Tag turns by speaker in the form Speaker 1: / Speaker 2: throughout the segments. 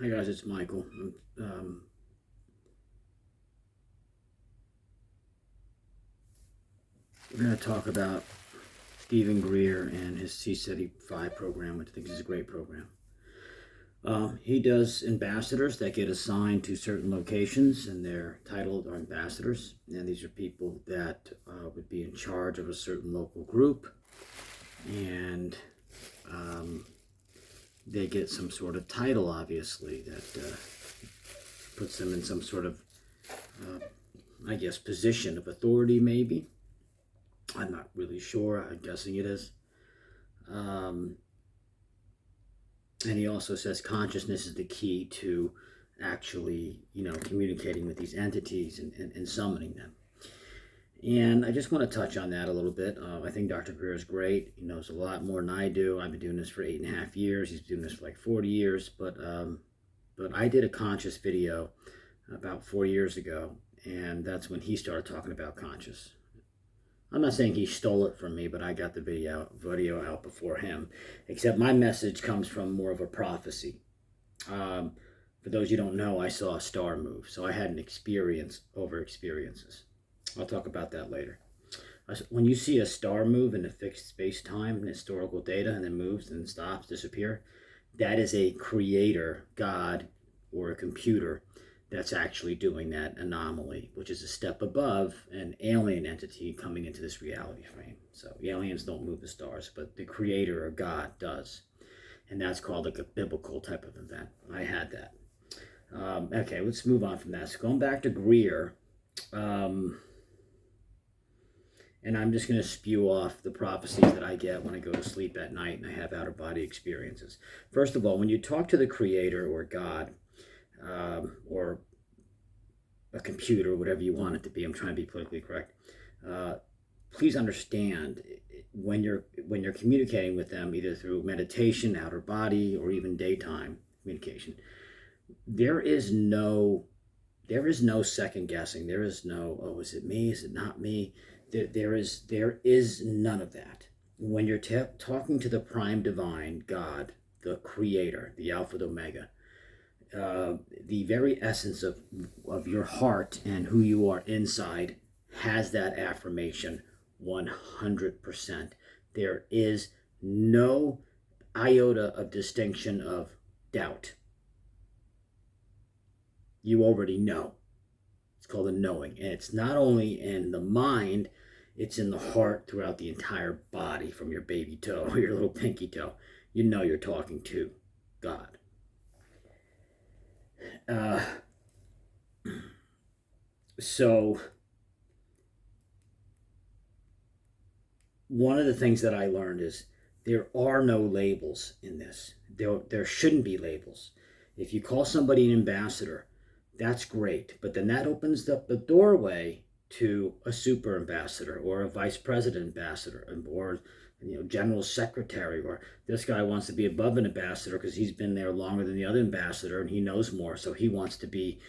Speaker 1: Hi guys, it's Michael. We're going to talk about Dr Greer and his Ceti 5 program, which I think is a great program. He does ambassadors that get assigned to certain locations, and they're titled ambassadors. And these are people that would be in charge of a certain local group, and they get some sort of title, obviously, that puts them in some sort of, position of authority, maybe. I'm not really sure. I'm guessing it is. And he also says consciousness is the key to actually, communicating with these entities and summoning them. And I just want to touch on that a little bit. I think Dr. Greer is great. He knows a lot more than I do. I've been doing this for 8.5 years. He's been doing this for like 40 years. But I did a conscious video about 4 years ago, and that's when he started talking about conscious. I'm not saying he stole it from me, but I got the video out before him. Except my message comes from more of a prophecy. For those you don't know, I saw a star move, so I had an experience over experiences. I'll talk about that later. When you see a star move in a fixed space-time and historical data, and then moves and stops, disappear, that is a creator, God, or a computer that's actually doing that anomaly, which is a step above an alien entity coming into this reality frame. So aliens don't move the stars, but the creator or God does. And that's called like a biblical type of event. I had that. Okay, let's move on from that. So going back to Greer, and I'm just going to spew off the prophecies that I get when I go to sleep at night and I have out-of-body experiences. First of all, when you talk to the creator or God, or a computer, whatever you want it to be, I'm trying to be politically correct, please understand when you're communicating with them, either through meditation, outer body, or even daytime communication, there is no second guessing. There is no, oh, is it me? Is it not me? There is none of that. When you're talking to the prime divine, God, the creator, the Alpha, the Omega, the very essence of your heart and who you are inside has that affirmation 100%. There is no iota of distinction of doubt. You already know. It's called a knowing. And it's not only in the mind, it's in the heart throughout the entire body, from your baby toe or your little pinky toe. You know you're talking to God. So one of the things that I learned is there are no labels in this. There shouldn't be labels. If you call somebody an ambassador, that's great, but then that opens up the doorway to a super ambassador or a vice president ambassador, or general secretary, or this guy wants to be above an ambassador because he's been there longer than the other ambassador and he knows more, so he wants to be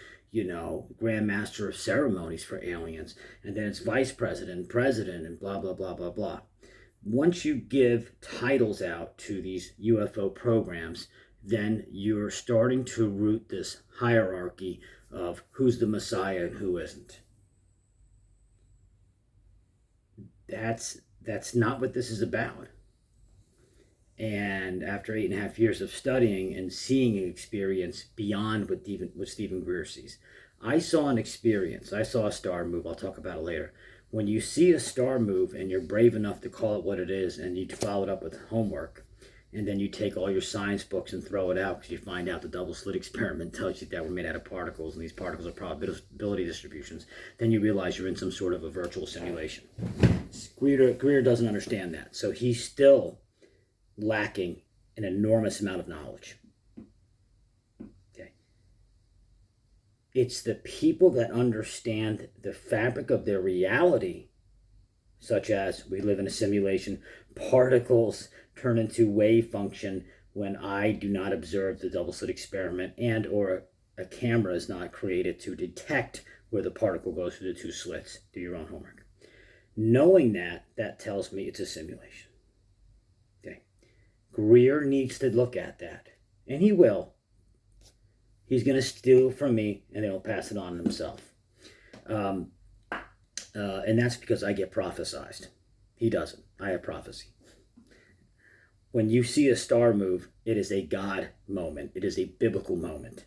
Speaker 1: grand master of ceremonies for aliens, and then it's vice president, president, and blah blah blah blah blah. Once you give titles out to these UFO programs, then you're starting to root this hierarchy of who's the Messiah and who isn't. That's not what this is about. And after 8.5 years of studying and seeing an experience beyond what Dr Greer sees, I saw an experience. I saw a star move. I'll talk about it later. When you see a star move and you're brave enough to call it what it is, and you follow it up with homework, and then you take all your science books and throw it out because you find out the double slit experiment tells you that we're made out of particles, and these particles are probability distributions, then you realize you're in some sort of a virtual simulation. Greer doesn't understand that, so he's still lacking an enormous amount of knowledge. Okay, it's the people that understand the fabric of their reality, such as we live in a simulation, particles turn into wave function when I do not observe the double slit experiment, and or a camera is not created to detect where the particle goes through the two slits. Do your own homework. Knowing that tells me it's a simulation. Okay, Greer needs to look at that, and he will. He's going to steal from me, and he'll pass it on himself. And that's because I get prophesized. He doesn't. I have prophecy. When you see a star move, it is a God moment. It is a biblical moment.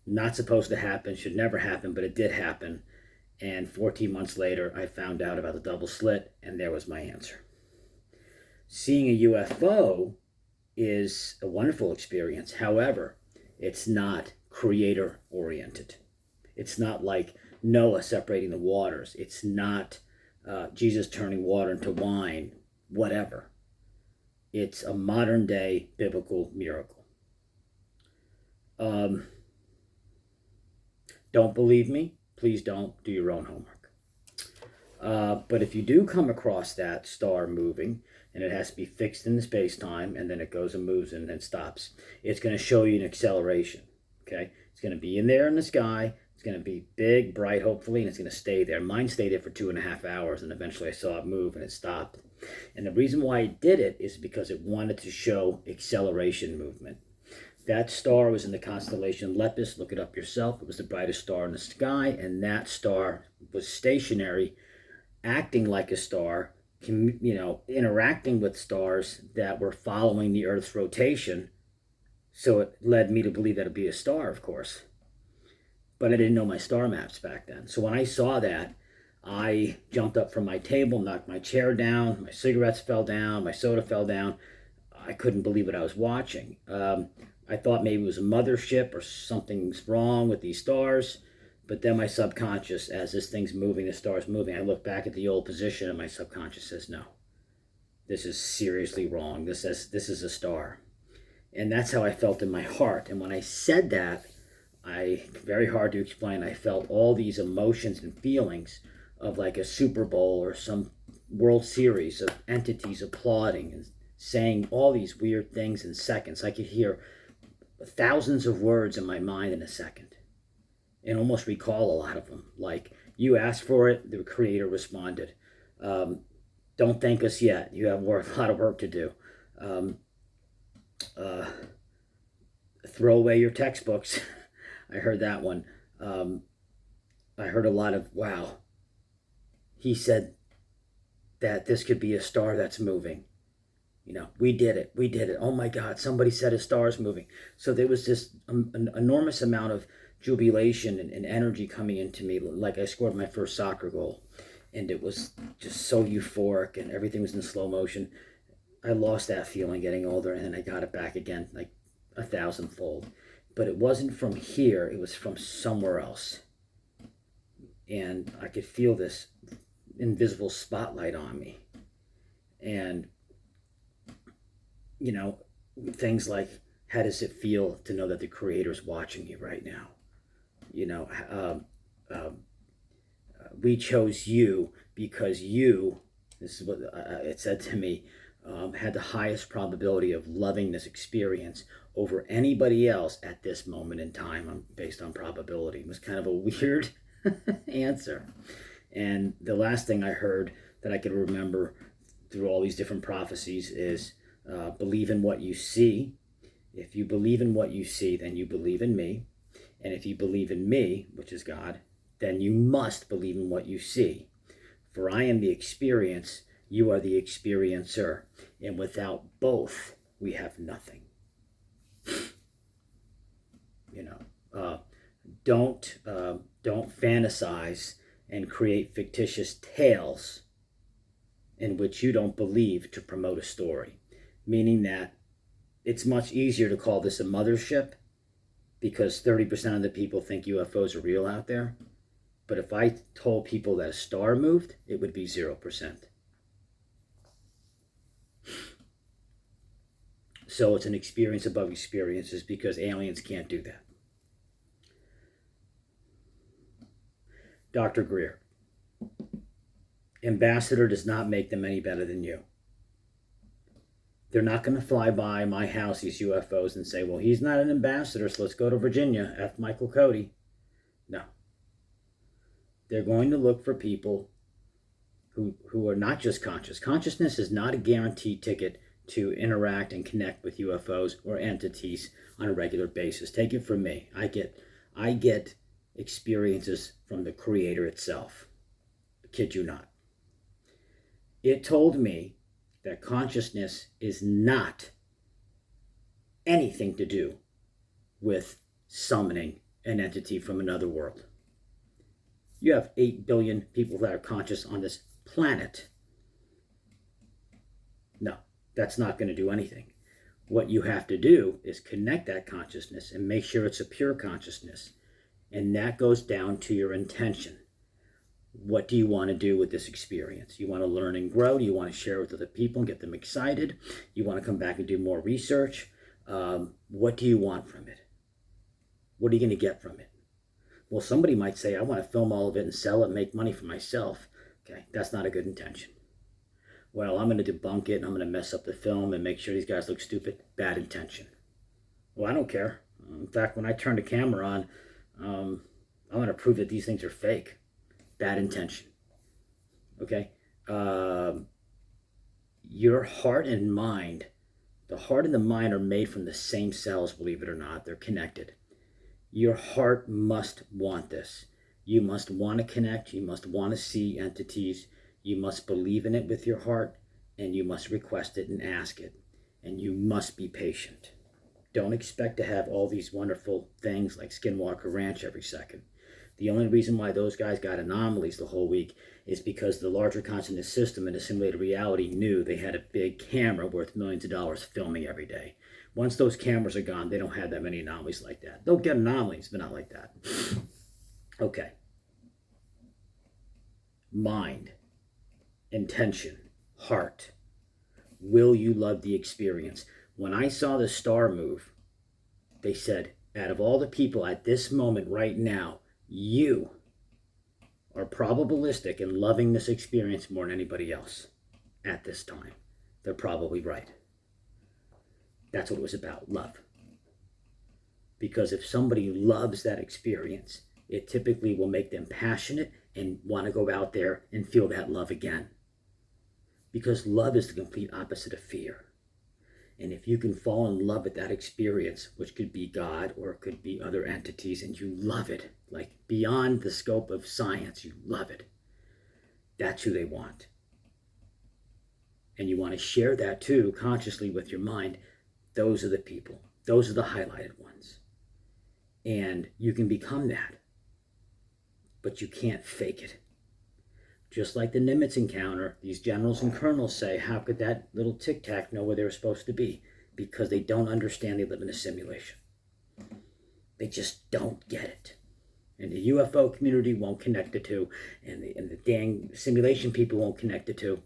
Speaker 1: Not supposed to happen, should never happen, but it did happen. And 14 months later, I found out about the double slit, and there was my answer. Seeing a UFO is a wonderful experience. However, it's not creator-oriented. It's not like Noah separating the waters. It's not Jesus turning water into wine, whatever. It's a modern-day biblical miracle. Don't believe me? Please don't. Do your own homework. But if you do come across that star moving, and it has to be fixed in the space-time, and then it goes and moves and then stops, it's going to show you an acceleration. Okay? It's going to be in there in the sky. It's going to be big, bright, hopefully, and it's going to stay there. Mine stayed there for 2.5 hours, and eventually I saw it move, and it stopped. And the reason why it did it is because it wanted to show acceleration movement. That star was in the constellation Lepus. Look it up yourself. It was the brightest star in the sky, and that star was stationary, acting like a star, interacting with stars that were following the Earth's rotation. So it led me to believe that it'd be a star, of course. But I didn't know my star maps back then. So when I saw that, I jumped up from my table, knocked my chair down, my cigarettes fell down, my soda fell down. I couldn't believe what I was watching. I thought maybe it was a mothership or something's wrong with these stars. But then my subconscious, as this thing's moving, the star's moving, I look back at the old position and my subconscious says, no, this is seriously wrong. This is a star. And that's how I felt in my heart. And when I said that, very hard to explain, I felt all these emotions and feelings of like a Super Bowl or some World Series of entities applauding and saying all these weird things in seconds. I could hear thousands of words in my mind in a second and almost recall a lot of them. Like, you asked for it, the creator responded. Don't thank us yet. You have a lot of work to do. Throw away your textbooks. I heard that one. I heard a lot of, wow, he said that this could be a star that's moving. We did it. We did it. Oh my God, somebody said a star is moving. So there was this an enormous amount of jubilation and energy coming into me. Like I scored my first soccer goal, and it was just so euphoric, and everything was in slow motion. I lost that feeling getting older, and then I got it back again, like 1,000-fold. But it wasn't from here, it was from somewhere else. And I could feel this invisible spotlight on me. And, things like, how does it feel to know that the Creator's watching you right now? We chose you because you, this is what it said to me, had the highest probability of loving this experience over anybody else at this moment in time, based on probability. It was kind of a weird answer. And the last thing I heard that I could remember through all these different prophecies is believe in what you see. If you believe in what you see, then you believe in me. And if you believe in me, which is God, then you must believe in what you see. For I am the experience, you are the experiencer. And without both, we have nothing. Don't fantasize and create fictitious tales in which you don't believe to promote a story. Meaning that it's much easier to call this a mothership because 30% of the people think UFOs are real out there. But if I told people that a star moved, it would be 0%. So it's an experience above experiences because aliens can't do that. Dr. Greer. Ambassador does not make them any better than you. They're not going to fly by my house, these UFOs, and say, well, he's not an ambassador, so let's go to Virginia, F. Michael Cody. No. They're going to look for people who are not just conscious. Consciousness is not a guaranteed ticket to interact and connect with UFOs or entities on a regular basis. Take it from me. I get experiences from the Creator itself. I kid you not. It told me that consciousness is not anything to do with summoning an entity from another world. You have 8 billion people that are conscious on this planet. No, that's not going to do anything. What you have to do is connect that consciousness and make sure it's a pure consciousness. And that goes down to your intention. What do you want to do with this experience? You want to learn and grow? Do you want to share with other people and get them excited? You want to come back and do more research? What do you want from it? What are you going to get from it? Well, somebody might say, I want to film all of it and sell it and make money for myself. Okay, that's not a good intention. Well, I'm going to debunk it and I'm going to mess up the film and make sure these guys look stupid. Bad intention. Well, I don't care. In fact, when I turn the camera on, I'm going to prove that these things are fake. Bad intention. Okay? Your heart and mind, the heart and the mind are made from the same cells, believe it or not. They're connected. Your heart must want this. You must want to connect. You must want to see entities. You must believe in it with your heart, and you must request it and ask it. And you must be patient. Don't expect to have all these wonderful things like Skinwalker Ranch every second. The only reason why those guys got anomalies the whole week is because the larger consciousness system and the simulated reality knew they had a big camera worth millions of dollars filming every day. Once those cameras are gone, they don't have that many anomalies like that. They'll get anomalies, but not like that. Okay. Mind, intention, heart. Will you love the experience? When I saw the star move, they said, out of all the people at this moment right now, you are probabilistic in loving this experience more than anybody else at this time. They're probably right. That's what it was about, love. Because if somebody loves that experience, it typically will make them passionate and want to go out there and feel that love again. Because love is the complete opposite of fear. And if you can fall in love with that experience, which could be God or it could be other entities, and you love it, like beyond the scope of science, you love it, that's who they want. And you want to share that too, consciously with your mind. Those are the people. Those are the highlighted ones. And you can become that. But you can't fake it. Just like the Nimitz encounter, these generals and colonels say, how could that little tic-tac know where they were supposed to be? Because they don't understand they live in a simulation. They just don't get it. And the UFO community won't connect the two. And the dang simulation people won't connect the two.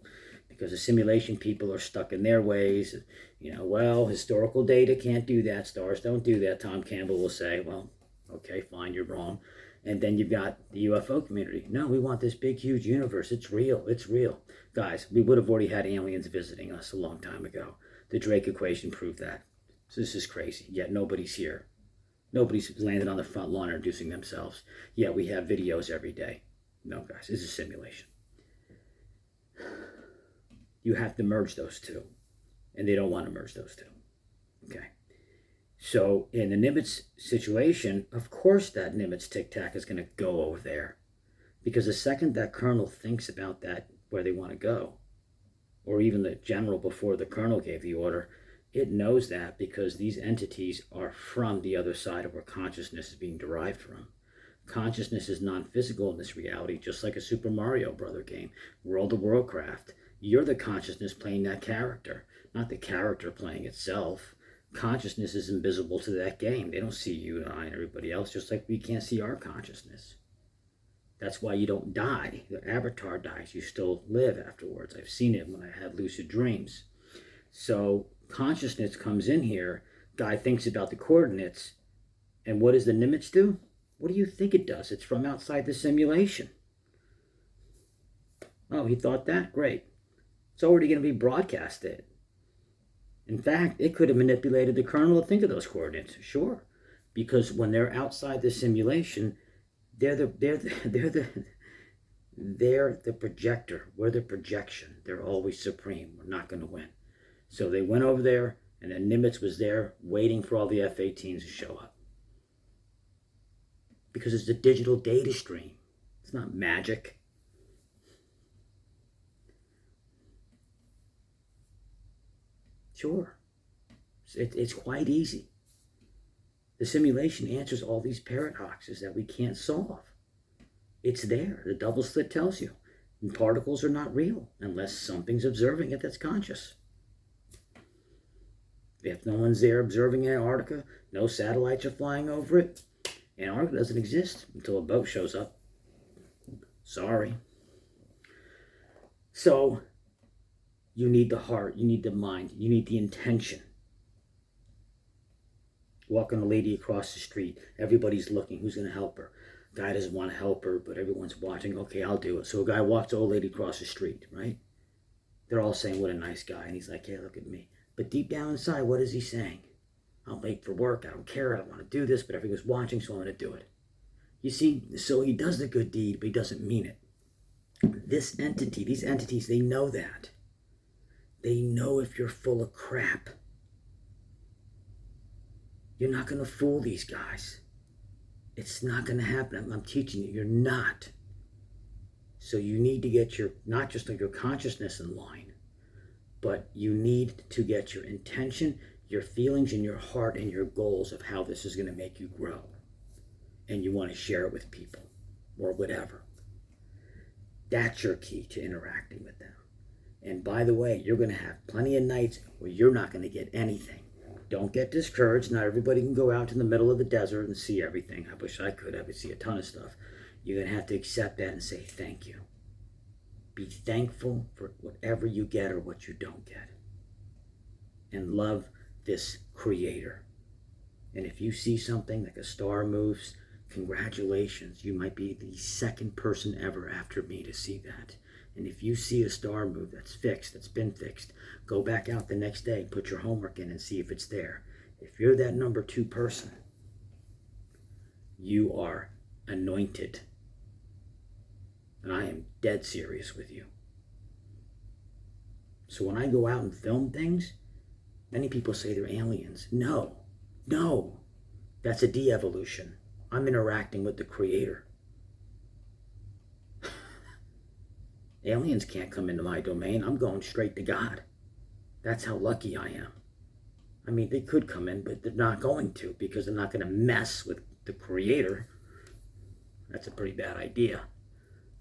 Speaker 1: Because the simulation people are stuck in their ways. You know, well, historical data can't do that. Stars don't do that. Tom Campbell will say, well, okay, fine, you're wrong. And then you've got the UFO community. No, we want this big, huge universe. It's real. It's real. Guys, we would have already had aliens visiting us a long time ago. The Drake equation proved that. So this is crazy. Yet nobody's here. Nobody's landed on the front lawn introducing themselves. Yet we have videos every day. No, guys, this is a simulation. You have to merge those two. And they don't want to merge those two. Okay. So in the Nimitz situation, of course that Nimitz tic-tac is going to go over there. Because the second that colonel thinks about that, where they want to go, or even the general before the colonel gave the order, it knows that because these entities are from the other side of where consciousness is being derived from. Consciousness is non-physical in this reality, just like a Super Mario Brother game. World of Warcraft. You're the consciousness playing that character, not the character playing itself. Consciousness is invisible to that game. They don't see you and I and everybody else, just like we can't see our consciousness. That's why you don't die. The avatar dies. You still live afterwards. I've seen it when I had lucid dreams. So consciousness comes in here. Guy thinks about the coordinates. And what does the Nimitz do? What do you think it does? It's from outside the simulation. Oh, he thought that? Great. It's already going to be broadcasted. In fact, it could have manipulated the colonel to think of those coordinates. Sure. Because when they're outside the simulation, they're the projector. We're the projection. They're always supreme. We're not going to win. So they went over there, and then Nimitz was there waiting for all the F-18s to show up. Because it's a digital data stream. It's not magic. Sure. It's quite easy. The simulation answers all these paradoxes that we can't solve. It's there. The double slit tells you. And particles are not real unless something's observing it that's conscious. If no one's there observing Antarctica, no satellites are flying over it, Antarctica doesn't exist until a boat shows up. Sorry. So, you need the heart, you need the mind, you need the intention. Walking a lady across the street, everybody's looking, who's going to help her? Guy doesn't want to help her, but everyone's watching. Okay, I'll do it. So a guy walks the old lady across the street, right? They're all saying, what a nice guy. And he's like, hey, look at me. But deep down inside, what is he saying? I'm late for work. I don't care. I don't want to do this, but everyone's watching, so I'm going to do it. You see, so he does the good deed, but he doesn't mean it. This entity, these entities, they know that. They know if you're full of crap. You're not going to fool these guys. It's not going to happen. I'm teaching you. You're not. So you need to get your, not just your consciousness in line, but you need to get your intention, your feelings, and your heart and your goals of how this is going to make you grow. And you want to share it with people or whatever. That's your key to interacting with them. And by the way, you're going to have plenty of nights where you're not going to get anything. Don't get discouraged. Not everybody can go out in the middle of the desert and see everything. I wish I could. I would see a ton of stuff. You're going to have to accept that and say thank you. Be thankful for whatever you get or what you don't get. And love this creator. And if you see something like a star moves, congratulations. You might be the second person ever after me to see that. And if you see a star move that's fixed, that's been fixed, go back out the next day, put your homework in and see if it's there. If you're that number 2 person, you are anointed. And I am dead serious with you. So when I go out and film things, many people say they're aliens. No, that's a de-evolution. I'm interacting with the creator. Aliens can't come into my domain. I'm going straight to God. That's how lucky I am. I mean, they could come in, but they're not going to because they're not going to mess with the creator. That's a pretty bad idea.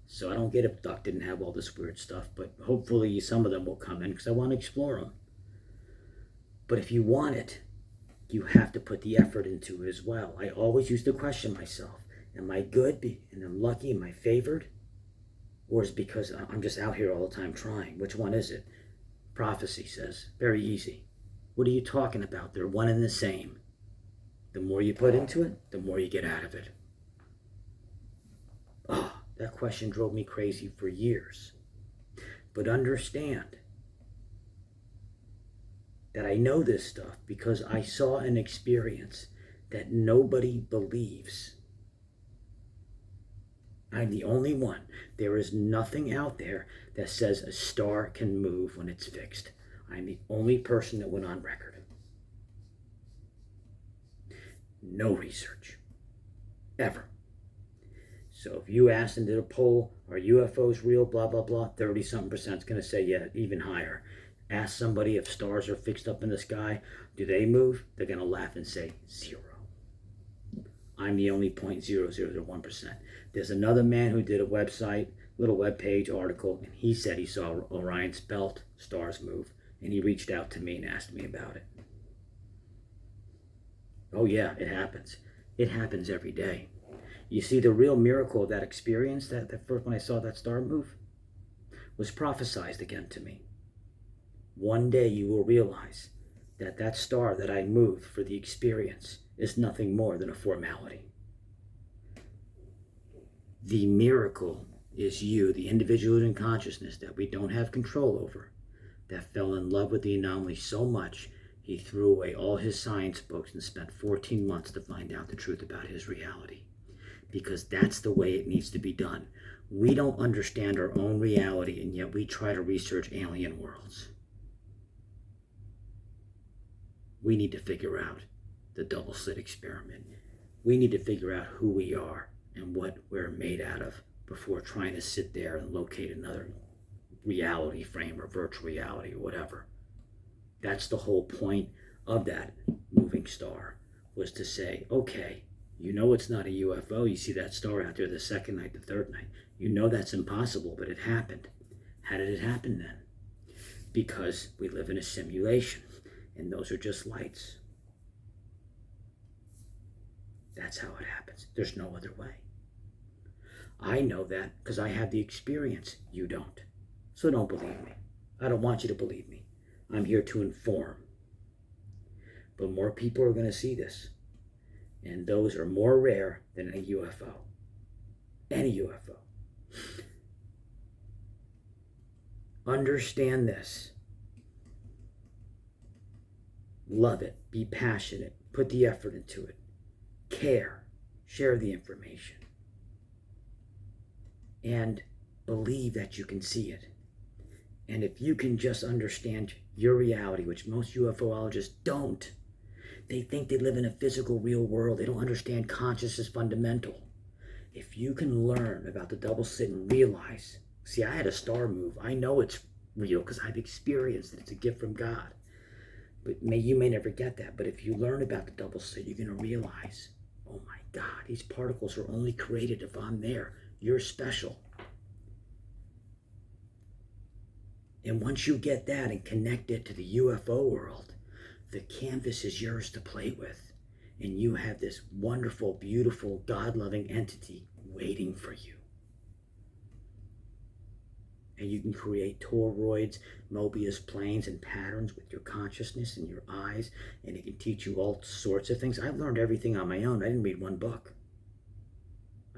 Speaker 1: So I don't get abducted and have all this weird stuff, but hopefully some of them will come in because I want to explore them. But if you want it, you have to put the effort into it as well. I always used to question myself. Am I good and I'm lucky? Am I favored? Or is it because I'm just out here all the time trying? Which one is it? Prophecy says, very easy. What are you talking about? They're one and the same. The more you put into it, the more you get out of it. Oh, that question drove me crazy for years. But understand that I know this stuff because I saw an experience that nobody believes. I'm the only one. There is nothing out there that says a star can move when it's fixed. I'm the only person that went on record. No research. Ever. So if you asked and did a poll, are UFOs real, blah, blah, blah, 30-something% is going to say, yeah, even higher. Ask somebody if stars are fixed up in the sky, do they move? They're going to laugh and say 0. I'm the only 0.0001%. There's another man who did a website, little webpage article, and he said he saw Orion's belt stars move, and he reached out to me and asked me about it. Oh yeah, it happens. It happens every day. You see, the real miracle of that experience, that first when I saw that star move, was prophesized again to me. One day you will realize that that star that I moved for the experience is nothing more than a formality. The miracle is you, the individual in consciousness that we don't have control over, that fell in love with the anomaly so much, he threw away all his science books and spent 14 months to find out the truth about his reality. Because that's the way it needs to be done. We don't understand our own reality, and yet we try to research alien worlds. We need to figure out the double slit experiment. We need to figure out who we are and what we're made out of before trying to sit there and locate another reality frame or virtual reality or whatever. That's the whole point of that moving star, was to say, okay, you know it's not a UFO. You see that star out there the second night, the third night. You know that's impossible, but it happened. How did it happen then? Because we live in a simulation, and those are just lights. That's how it happens. There's no other way. I know that because I have the experience. You don't. So don't believe me. I don't want you to believe me. I'm here to inform. But more people are going to see this. And those are more rare than a UFO. Any UFO. Understand this. Love it. Be passionate. Put the effort into it. Care. Share the information. And believe that you can see it. And if you can just understand your reality, which most UFOologists don't, they think they live in a physical, real world. They don't understand consciousness is fundamental. If you can learn about the double slit and realize, see, I had a star move. I know it's real because I've experienced it. It's a gift from God. But you may never get that. But if you learn about the double slit, you're going to realize, oh my God, these particles are only created if I'm there. You're special. And once you get that and connect it to the UFO world, the canvas is yours to play with. And you have this wonderful, beautiful, God-loving entity waiting for you. And you can create toroids, Mobius planes, and patterns with your consciousness and your eyes. And it can teach you all sorts of things. I've learned everything on my own. I didn't read one book.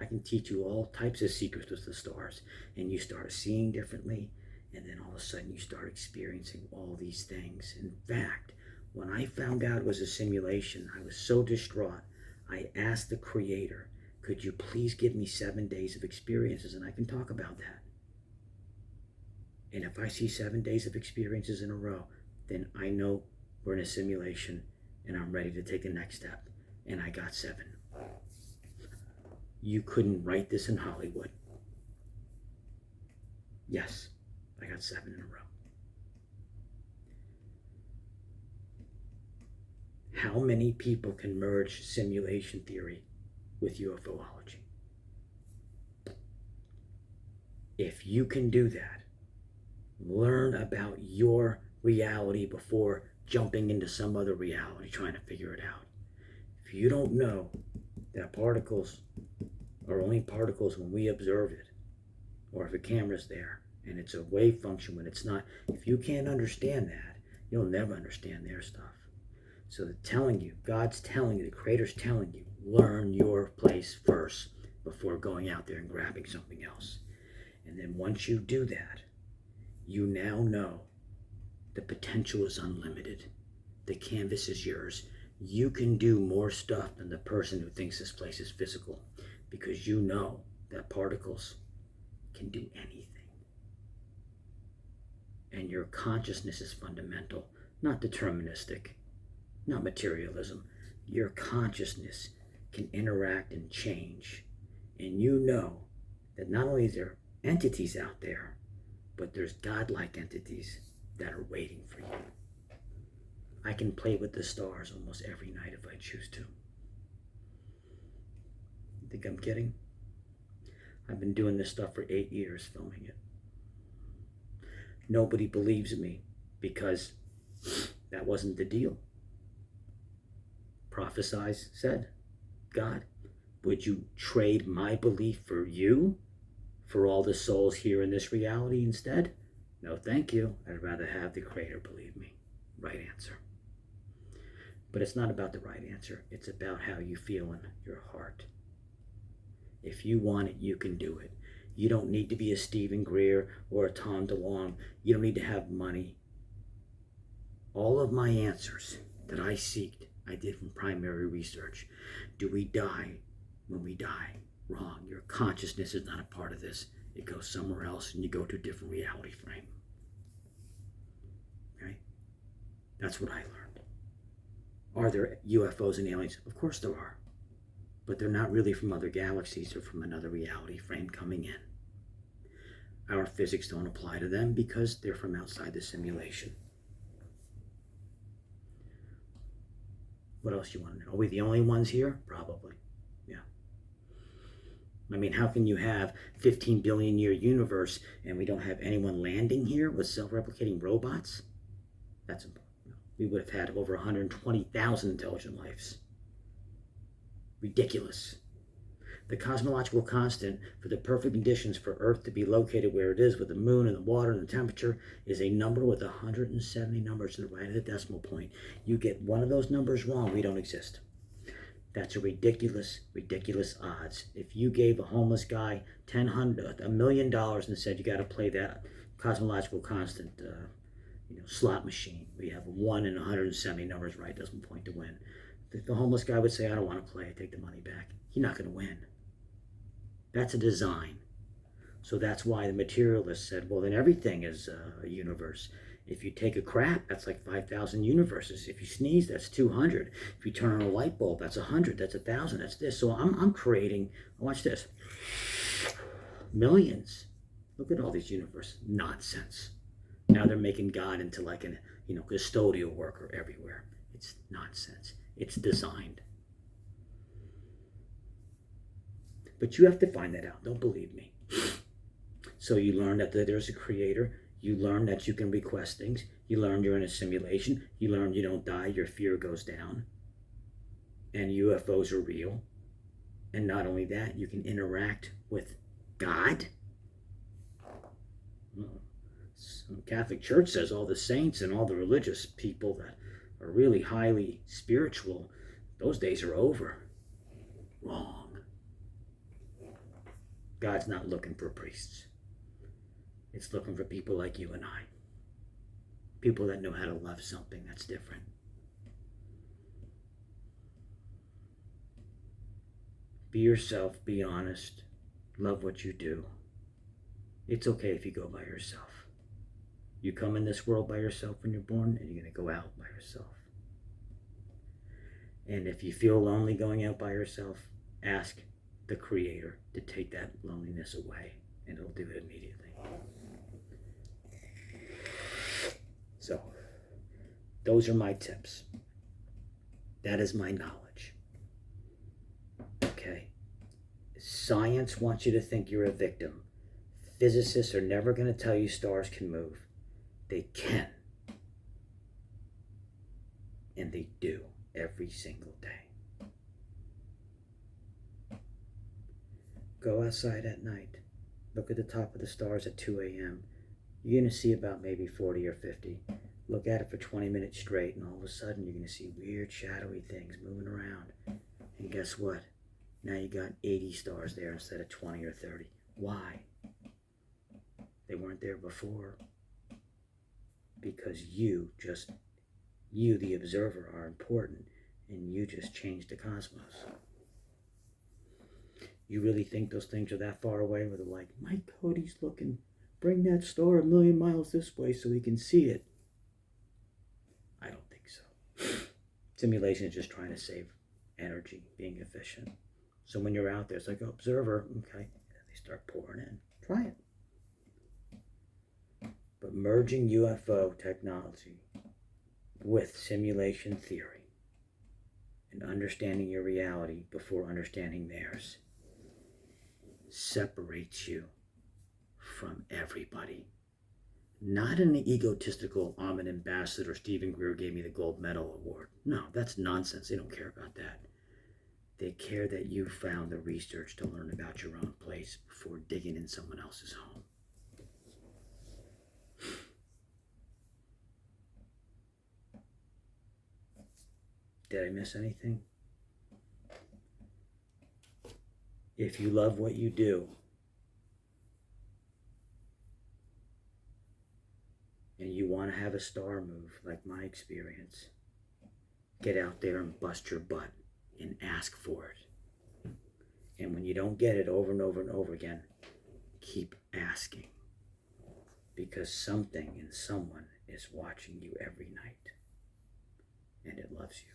Speaker 1: I can teach you all types of secrets with the stars. And you start seeing differently. And then all of a sudden you start experiencing all these things. In fact, when I found out it was a simulation, I was so distraught. I asked the Creator, could you please give me 7 days of experiences and I can talk about that. And if I see 7 days of experiences in a row, then I know we're in a simulation and I'm ready to take the next step. And I got 7. You couldn't write this in Hollywood. Yes, I got 7 in a row. How many people can merge simulation theory with UFOlogy? If you can do that, learn about your reality before jumping into some other reality, trying to figure it out. If you don't know that particles are only particles when we observe it, or if a camera's there, and it's a wave function when it's not, if you can't understand that, you'll never understand their stuff. So they're telling you, God's telling you, the Creator's telling you, learn your place first before going out there and grabbing something else. And then once you do that, you now know the potential is unlimited. The canvas is yours. You can do more stuff than the person who thinks this place is physical, because you know that particles can do anything. And your consciousness is fundamental, not deterministic, not materialism. Your consciousness can interact and change. And you know that not only is there entities out there, but there's godlike entities that are waiting for you. I can play with the stars almost every night if I choose to. You think I'm kidding? I've been doing this stuff for 8 years, filming it. Nobody believes me because that wasn't the deal. Prophesies said, God, would you trade my belief for you, for all the souls here in this reality instead? No, thank you. I'd rather have the Creator believe me. Right answer. But it's not about the right answer. It's about how you feel in your heart. If you want it, you can do it. You don't need to be a Stephen Greer or a Tom DeLonge. You don't need to have money. All of my answers that I seeked, I did from primary research. Do we die when we die? Wrong. Your consciousness is not a part of this. It goes somewhere else and you go to a different reality frame. Okay? That's what I learned. Are there UFOs and aliens? Of course there are. But they're not really from other galaxies. They're from another reality frame coming in. Our physics don't apply to them because they're from outside the simulation. What else you want to know? Are we the only ones here? Probably. Yeah. I mean, how can you have 15 billion year universe and we don't have anyone landing here with self-replicating robots? That's important. We would have had over 120,000 intelligent lives. Ridiculous. The cosmological constant for the perfect conditions for Earth to be located where it is with the moon and the water and the temperature is a number with 170 numbers to the right of the decimal point. You get one of those numbers wrong, we don't exist. That's a ridiculous, ridiculous odds. If you gave a homeless guy $1 million and said you got to play that cosmological constant slot machine, where you have 1 in 170 numbers right decimal point to win, the homeless guy would say, I don't want to play, I take the money back. You're not going to win. That's a design. So that's why the materialists said, well, then everything is a universe. If you take a crap, that's like 5,000 universes. If you sneeze, that's 200. If you turn on a light bulb, that's 100. That's 1,000. That's this. So I'm creating, watch this, millions. Look at all these universes. Nonsense. Now they're making God into like an custodial worker everywhere. It's nonsense. It's designed. But you have to find that out. Don't believe me. So you learn that there's a creator. You learn that you can request things. You learn you're in a simulation. You learn you don't die. Your fear goes down. And UFOs are real. And not only that, you can interact with God. The Catholic Church says all the saints and all the religious people that are really highly spiritual, those days are over. Wrong. God's not looking for priests. It's looking for people like you and I. People that know how to love something that's different. Be yourself, be honest, love what you do. It's okay if you go by yourself. You come in this world by yourself when you're born, and you're going to go out by yourself. And if you feel lonely going out by yourself, ask the Creator to take that loneliness away, and it'll do it immediately. So, those are my tips. That is my knowledge. Okay? Science wants you to think you're a victim. Physicists are never going to tell you stars can move. They can. And they do every single day. Go outside at night. Look at the top of the stars at 2 a.m. You're going to see about maybe 40 or 50. Look at it for 20 minutes straight, and all of a sudden you're going to see weird, shadowy things moving around. And guess what? Now you got 80 stars there instead of 20 or 30. Why? They weren't there before. Because you, the observer, are important, and you just changed the cosmos. You really think those things are that far away where they're like, Mike Cody's looking, bring that star 1,000,000 miles this way so we can see it? I don't think so. Simulation is just trying to save energy, being efficient. So when you're out there, it's like, observer, okay, they start pouring in. Try it. But merging UFO technology with simulation theory and understanding your reality before understanding theirs separates you from everybody. Not in an egotistical, I'm an ambassador, Stephen Greer gave me the gold medal award. No, that's nonsense. They don't care about that. They care that you found the research to learn about your own place before digging in someone else's home. Did I miss anything? If you love what you do, and you want to have a star move, like my experience, get out there and bust your butt and ask for it. And when you don't get it over and over and over again, keep asking. Because something and someone is watching you every night, and it loves you.